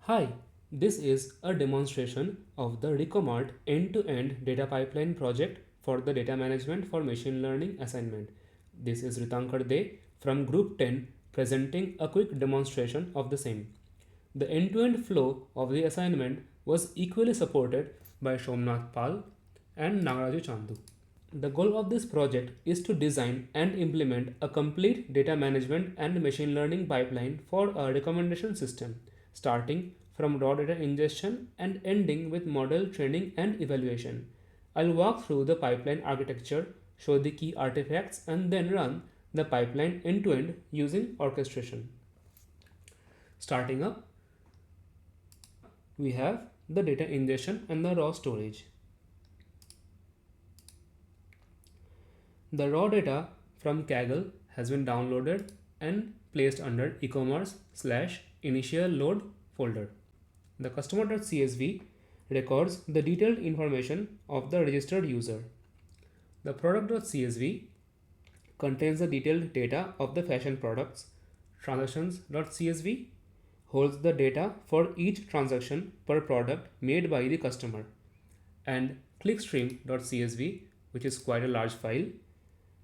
Hi, this is a demonstration of the Recomart end-to-end data pipeline project for the data management for machine learning assignment. This is Ritankar De from Group 10 presenting a quick demonstration of the same. The end-to-end flow of the assignment was equally supported by Somnath Pal and Nagaraju Chandu. The goal of this project is to design and implement a complete data management and machine learning pipeline for a recommendation system, starting from raw data ingestion and ending with model training and evaluation. I'll walk through the pipeline architecture, show the key artifacts, and then run the pipeline end to end using orchestration. Starting up, we have the data ingestion and the raw storage. The raw data from Kaggle has been downloaded and placed under e-commerce/initial load folder. The customer.csv records the detailed information of the registered user. The product.csv contains the detailed data of the fashion products. Transactions.csv holds the data for each transaction per product made by the customer. And clickstream.csv, which is quite a large file,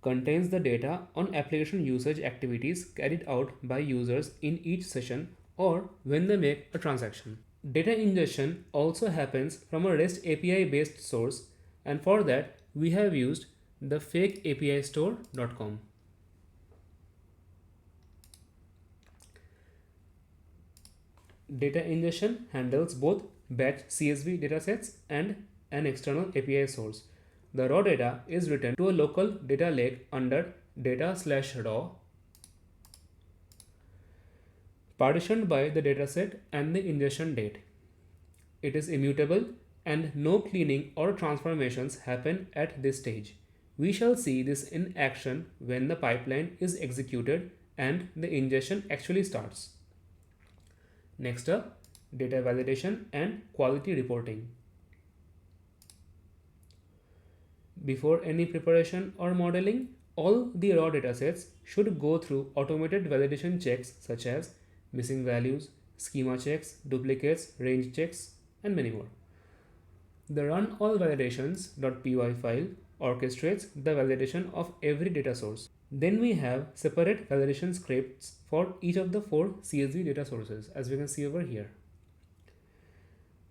contains the data on application usage activities carried out by users in each session or when they make a transaction. Data ingestion also happens from a REST API based source, and for that we have used the fakeapistore.com. Data ingestion handles both batch CSV datasets and an external API source. The raw data is written to a local data lake under data/raw, partitioned by the dataset and the ingestion date. It is immutable and no cleaning or transformations happen at this stage. We shall see this in action when the pipeline is executed and the ingestion actually starts. Next up, data validation and quality reporting. Before any preparation or modeling, all the raw datasets should go through automated validation checks such as missing values, schema checks, duplicates, range checks, and many more. The run all validations.py file orchestrates the validation of every data source. Then we have separate validation scripts for each of the 4 CSV data sources, as we can see over here.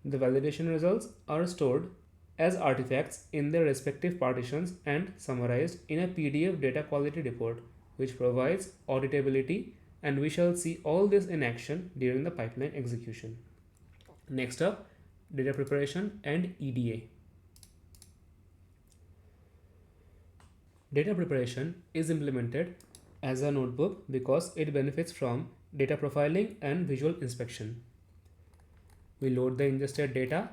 The validation results are stored as artifacts in their respective partitions and summarized in a PDF data quality report, which provides auditability, and we shall see all this in action during the pipeline execution. Next up, data preparation and EDA. Data preparation is implemented as a notebook because it benefits from data profiling and visual inspection. We load the ingested data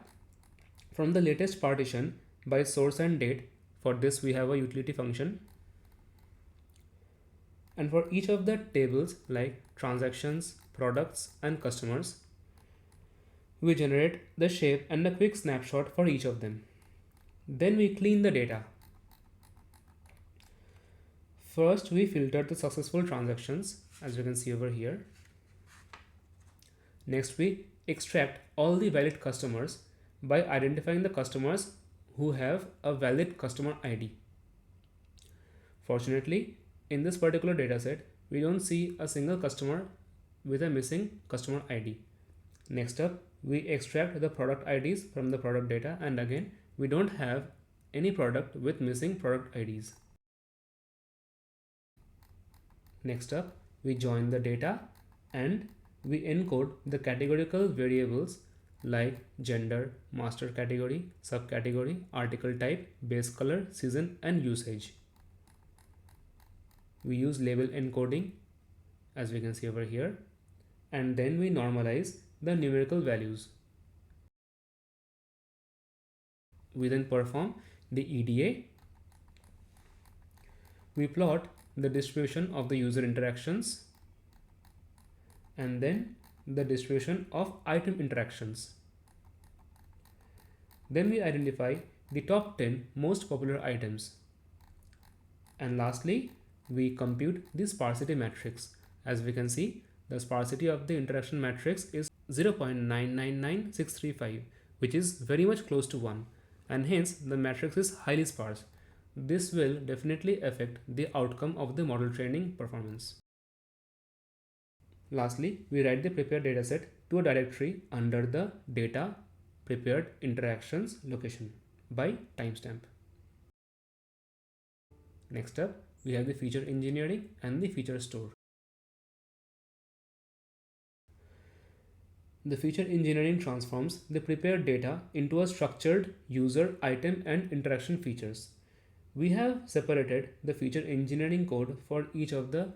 from the latest partition by source and date. For this we have a utility function. And for each of the tables like transactions, products, and customers, we generate the shape and a quick snapshot for each of them. Then we clean the data. First, we filter the successful transactions, as you can see over here. Next, we extract all the valid customers by identifying the customers who have a valid customer ID. Fortunately, in this particular dataset, we don't see a single customer with a missing customer ID. Next up, we extract the product IDs from the product data, and again, we don't have any product with missing product IDs. Next up, we join the data and we encode the categorical variables like gender, master category, subcategory, article type, base color, season, and usage. We use label encoding, as we can see over here, and then we normalize the numerical values. We then perform the EDA. We plot the distribution of the user interactions and then the distribution of item interactions. Then we identify the top 10 most popular items. And lastly, we compute the sparsity matrix. As we can see, the sparsity of the interaction matrix is 0.999635, which is very much close to 1, and hence the matrix is highly sparse. This will definitely affect the outcome of the model training performance. Lastly, we write the prepared dataset to a directory under the data prepared interactions location by timestamp. Next up, we have the feature engineering and the feature store. The feature engineering transforms the prepared data into a structured user, item, and interaction features. We have separated the feature engineering code for each of the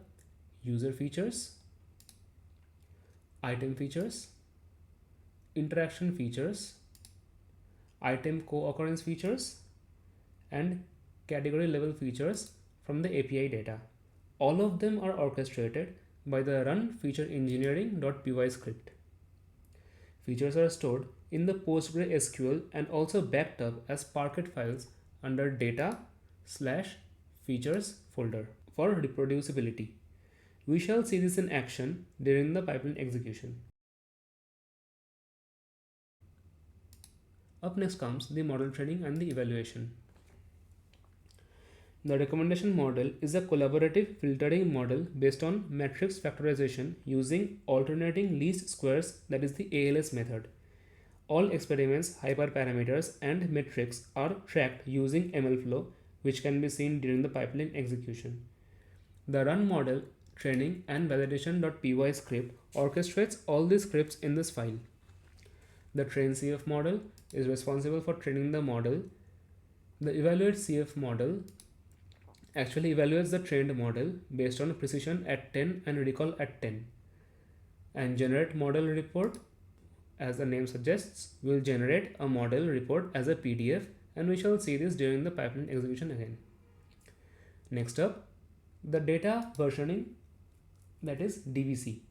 user features, item features, interaction features, item co-occurrence features, and category level features from the API data. All of them are orchestrated by the run feature engineering.py script. Features are stored in the PostgreSQL and also backed up as Parquet files under data/features folder for reproducibility. We shall see this in action during the pipeline execution. Up next comes the model training and the evaluation. The recommendation model is a collaborative filtering model based on matrix factorization using alternating least squares, that is the ALS method. All experiments, hyperparameters, and metrics are tracked using MLflow, which can be seen during the pipeline execution. The run model training and validation.py script orchestrates all the scripts in this file. The train CF model is responsible for training the model. The evaluate CF model actually evaluates the trained model based on precision at 10 and recall at 10. And generate model report, as the name suggests, will generate a model report as a PDF, and we shall see this during the pipeline execution again. Next up, the data versioning, that is DVC.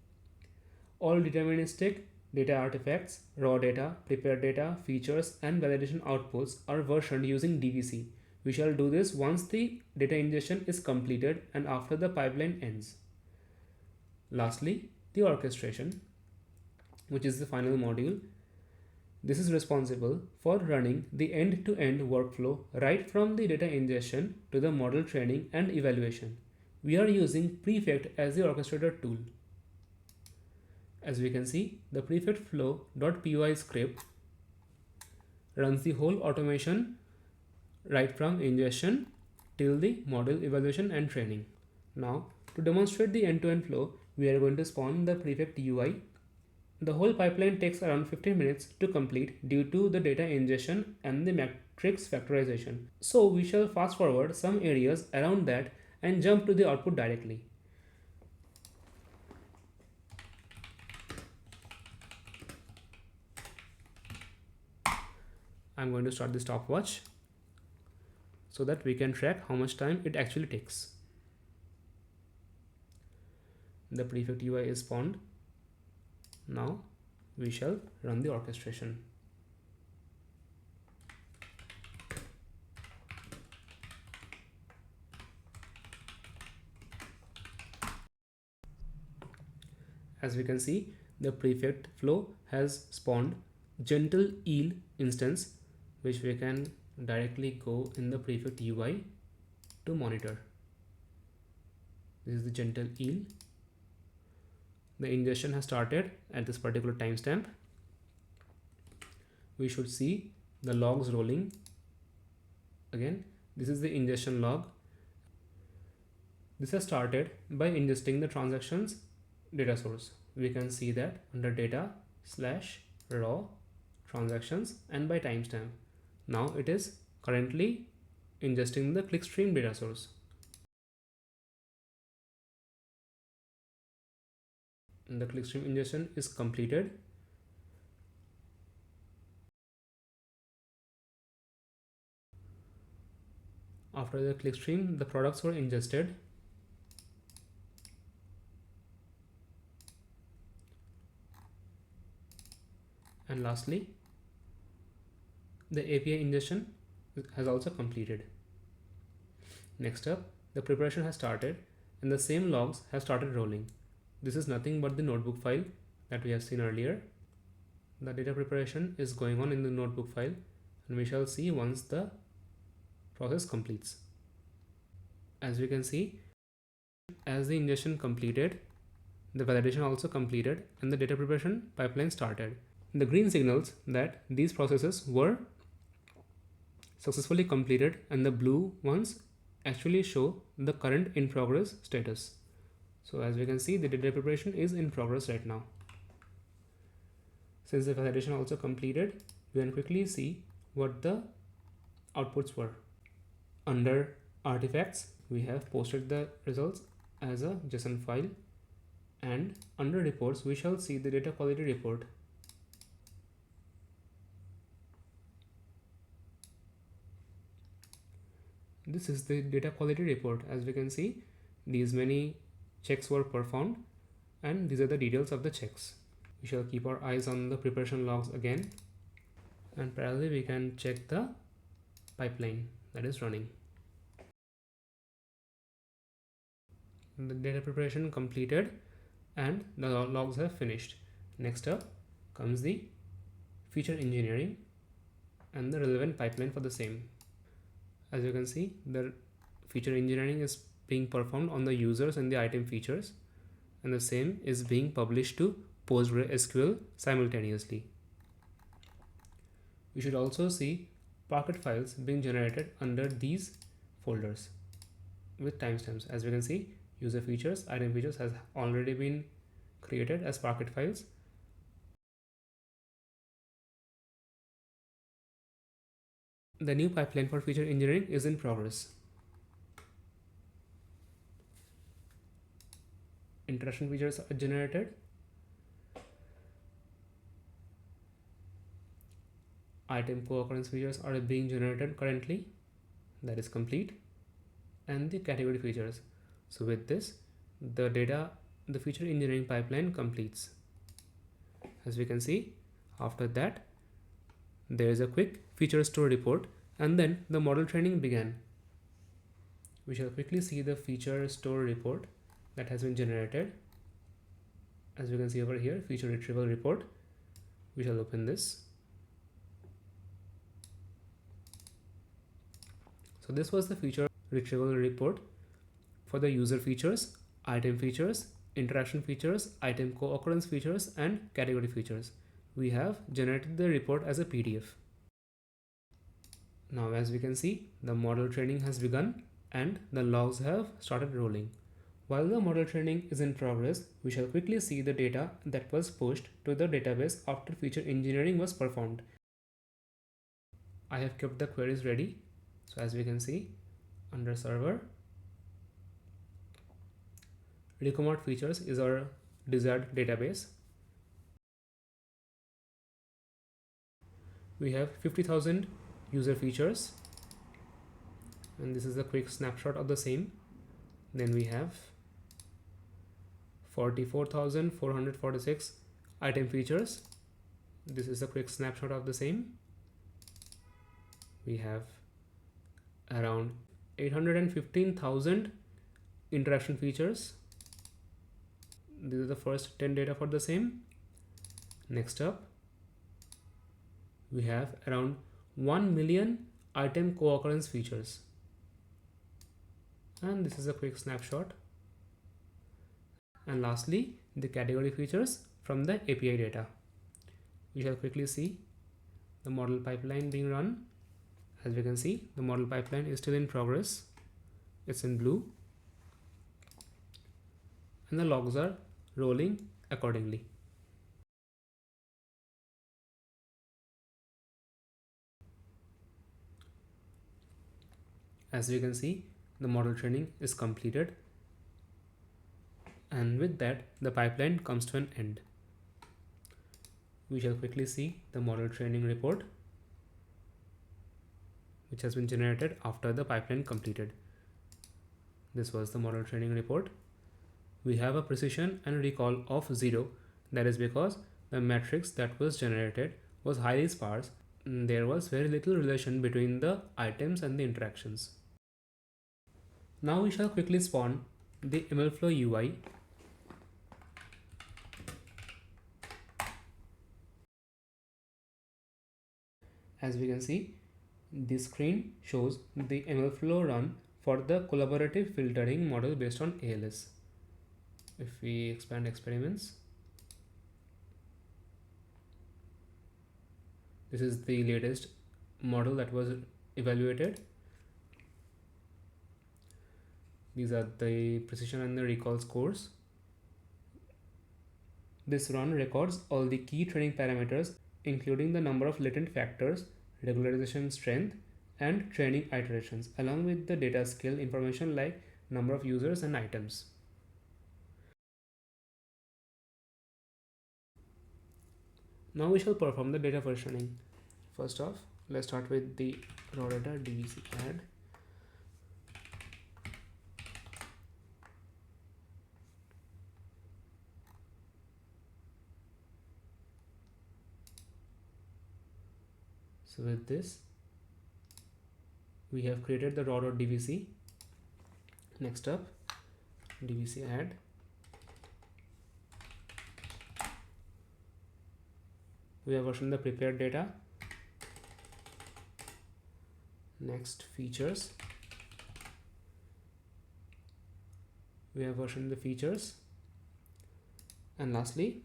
All deterministic data artifacts, raw data, prepared data, features, and validation outputs are versioned using DVC. We shall do this once the data ingestion is completed and after the pipeline ends. Lastly, the orchestration, which is the final module. This is responsible for running the end-to-end workflow right from the data ingestion to the model training and evaluation. We are using Prefect as the orchestrator tool. As we can see, the prefect flow.py script runs the whole automation right from ingestion till the model evaluation and training. Now, to demonstrate the end-to-end flow, we are going to spawn the prefect UI. The whole pipeline takes around 15 minutes to complete due to the data ingestion and the matrix factorization. So we shall fast forward some areas around that and jump to the output directly. I'm going to start the stopwatch so that we can track how much time it actually takes. The prefect UI is spawned. Now we shall run the orchestration. As we can see, the prefect flow has spawned gentle eel instance, which we can directly go in the prefect UI to monitor. This is the gentle eel. The ingestion has started at this particular timestamp. We should see the logs rolling. Again, this is the ingestion log. This has started by ingesting the transactions data source. We can see that under data/raw transactions and by timestamp. Now it is currently ingesting the clickstream data source. And the clickstream ingestion is completed. After the clickstream, the products were ingested. And lastly, the API ingestion has also completed. Next up, the preparation has started and the same logs have started rolling. This is nothing but the notebook file that we have seen earlier. the data preparation is going on in the notebook file, and we shall see once the process completes. As we can see, as the ingestion completed, the validation also completed and the data preparation pipeline started. The green signals that these processes were successfully completed, and the blue ones actually show the current in progress status. So as we can see, the data preparation is in progress right now. Since the validation also completed, we can quickly see what the outputs were. Under artifacts, we have posted the results as a JSON file, and under reports, we shall see the data quality report. This is the data quality report. As we can see, these many checks were performed, and these are the details of the checks. We shall keep our eyes on the preparation logs again, and parallelly we can check the pipeline that is running. The data preparation completed and the logs have finished. Next up comes the feature engineering and the relevant pipeline for the same. As you can see, the feature engineering is being performed on the users and the item features, and the same is being published to PostgreSQL simultaneously. We should also see Pocket files being generated under these folders with timestamps. As we can see, user features, item features has already been created as Pocket files. The new pipeline for feature engineering is in progress. Interaction features are generated. Item co-occurrence features are being generated currently. That is complete. And the category features. So with this, the feature engineering pipeline completes. As we can see, after that, there is a quick feature store report, and then the model training began. We shall quickly see the feature store report that has been generated. As we can see over here, feature retrieval report. We shall open this. So this was the feature retrieval report for the user features, item features, interaction features, item co-occurrence features, and category features. We have generated the report as a PDF. Now as we can see, the model training has begun and the logs have started rolling. While the model training is in progress, we shall quickly see the data that was pushed to the database after feature engineering was performed. I have kept the queries ready. So as we can see, under server, Recomart features is our desired database. We have 50,000 user features, and this is a quick snapshot of the same. Then we have 44,446 item features. This is a quick snapshot of the same. We have around 815,000 interaction features. These are the first 10 data for the same. Next up, we have around 1 million item co-occurrence features, and this is a quick snapshot. And lastly, the category features from the API data. We shall quickly see the model pipeline being run. As we can see, the model pipeline is still in progress. It's in blue, and the logs are rolling accordingly. As we can see, the model training is completed, and with that, the pipeline comes to an end. We shall quickly see the model training report, which has been generated after the pipeline completed. This was the model training report. We have a precision and recall of 0. That is because the matrix that was generated was highly sparse. There was very little relation between the items and the interactions. Now we shall quickly spawn the MLflow UI. As we can see, the screen shows the ML flow run for the collaborative filtering model based on ALS. If we expand experiments, this is the latest model that was evaluated. These are the precision and the recall scores. This run records all the key training parameters, including the number of latent factors, regularization strength, and training iterations, along with the data scale information like number of users and items. Now we shall perform the data versioning. First off, let's start with the raw data dvc add. So with this, we have created the raw.dvc. Next up, dvc add. We have versioned the prepared data. Next, features. We have versioned the features. And lastly,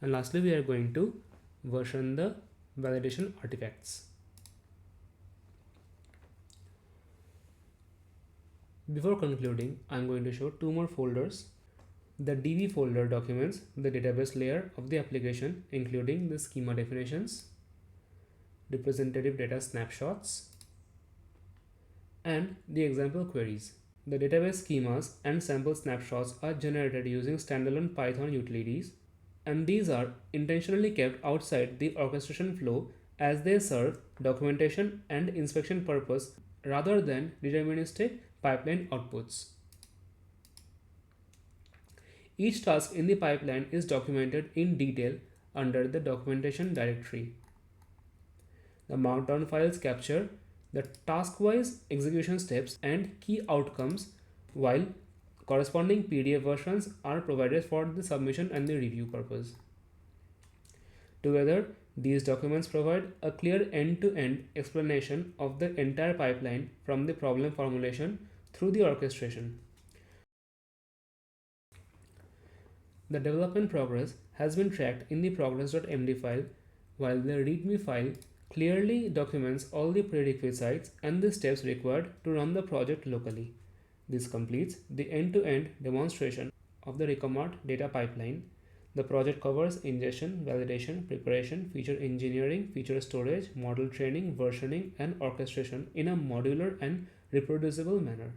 we are going to version the validation artifacts. Before concluding, I am going to show two more folders. The DV folder documents the database layer of the application, including the schema definitions, representative data snapshots, and the example queries. The database schemas and sample snapshots are generated using standalone Python utilities, and these are intentionally kept outside the orchestration flow as they serve documentation and inspection purpose rather than deterministic pipeline outputs. Each task in the pipeline is documented in detail under the documentation directory. The markdown files capture the task-wise execution steps and key outcomes, while corresponding PDF versions are provided for the submission and the review purpose. Together, these documents provide a clear end-to-end explanation of the entire pipeline from the problem formulation through the orchestration. The development progress has been tracked in the progress.md file, while the README file clearly documents all the prerequisites and the steps required to run the project locally. This completes the end-to-end demonstration of the Recomart data pipeline. The project covers ingestion, validation, preparation, feature engineering, feature storage, model training, versioning, and orchestration in a modular and reproducible manner.